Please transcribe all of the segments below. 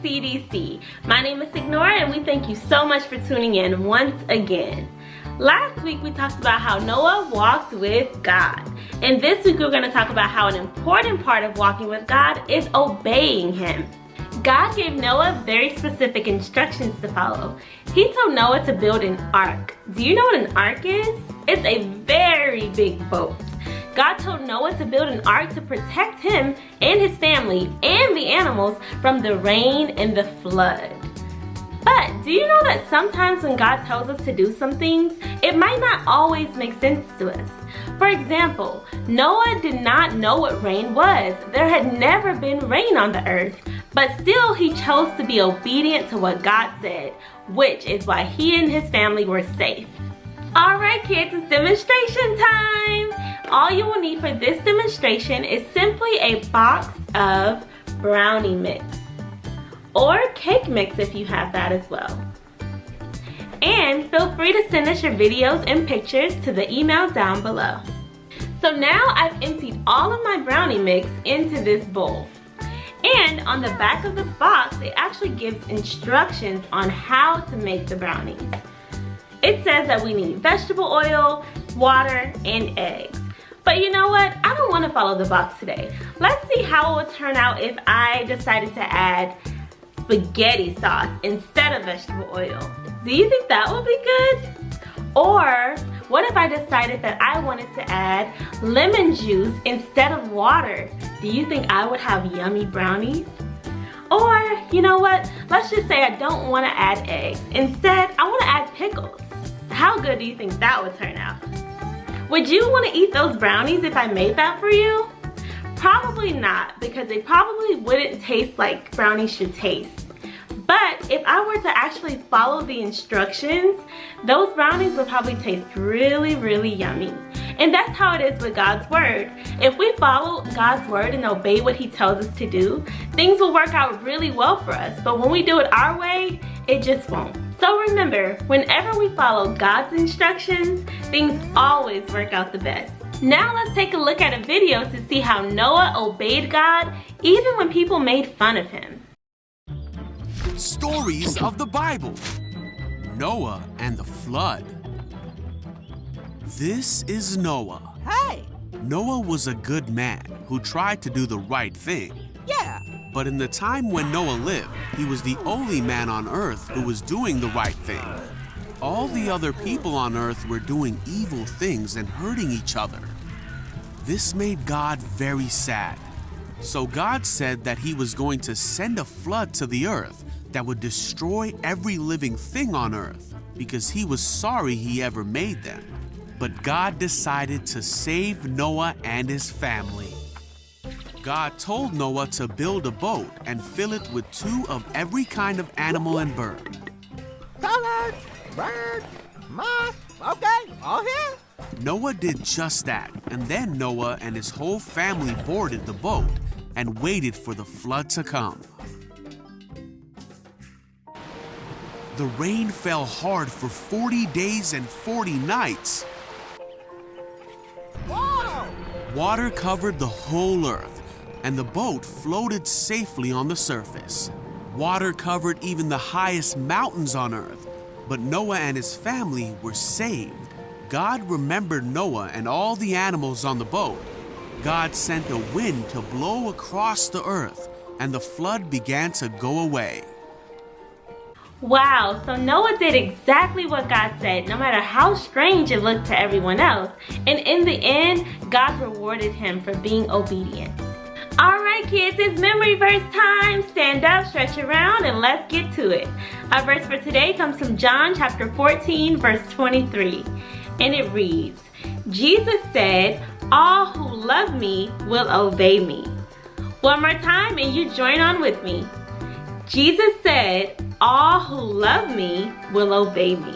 CDC. My name is Signora and we thank you so much for tuning in once again. Last week we talked about how Noah walked with God. And this week we're going to talk about how an important part of walking with God is obeying Him. God gave Noah very specific instructions to follow. He told Noah to build an ark. Do you know what an ark is? It's a very big boat. God told Noah to build an ark to protect him and his family and the animals from the rain and the flood. But do you know that sometimes when God tells us to do some things, it might not always make sense to us? For example, Noah did not know what rain was. There had never been rain on the earth, but still he chose to be obedient to what God said, which is why he and his family were safe. Alright kids, it's demonstration time! All you will need for this demonstration is simply a box of brownie mix. Or cake mix if you have that as well. And feel free to send us your videos and pictures to the email down below. So now I've emptied all of my brownie mix into this bowl. And on the back of the box, it actually gives instructions on how to make the brownies. It says that we need vegetable oil, water, and eggs. But you know what? I don't want to follow the box today. Let's see how it would turn out if I decided to add spaghetti sauce instead of vegetable oil. Do you think that would be good? Or what if I decided that I wanted to add lemon juice instead of water? Do you think I would have yummy brownies? Or, you know what? Let's just say I don't want to add eggs. Instead, I want to add pickles. How good do you think that would turn out? Would you want to eat those brownies if I made that for you? Probably not, because they probably wouldn't taste like brownies should taste. But if I were to actually follow the instructions, those brownies would probably taste really, really yummy. And that's how it is with God's word. If we follow God's word and obey what He tells us to do, things will work out really well for us. But when we do it our way, it just won't. So remember, whenever we follow God's instructions, things always work out the best. Now let's take a look at a video to see how Noah obeyed God even when people made fun of him. Stories of the Bible. Noah and the flood. This is Noah. Hey! Noah was a good man who tried to do the right thing. Yeah! But in the time when Noah lived, he was the only man on earth who was doing the right thing. All the other people on earth were doing evil things and hurting each other. This made God very sad. So God said that He was going to send a flood to the earth that would destroy every living thing on earth because He was sorry He ever made them. But God decided to save Noah and his family. God told Noah to build a boat and fill it with 2 of every kind of animal and bird. Colors, birds, moss, okay, all here. Noah did just that, and then Noah and his whole family boarded the boat and waited for the flood to come. The rain fell hard for 40 days and 40 nights. Whoa! Water covered the whole earth, and the boat floated safely on the surface. Water covered even the highest mountains on earth, but Noah and his family were saved. God remembered Noah and all the animals on the boat. God sent a wind to blow across the earth, and the flood began to go away. Wow, so Noah did exactly what God said, no matter how strange it looked to everyone else. And in the end, God rewarded him for being obedient. Alright kids, it's memory verse time. Stand up, stretch around, and let's get to it. Our verse for today comes from John chapter 14, verse 23. And it reads, Jesus said, all who love me will obey me. One more time and you join on with me. Jesus said, all who love me will obey me.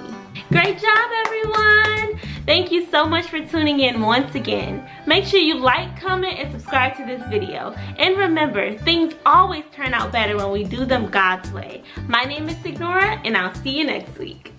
Great job, everyone. Thank you so much for tuning in once again. Make sure you like, comment, and subscribe to this video. And remember, things always turn out better when we do them God's way. My name is Signora, and I'll see you next week.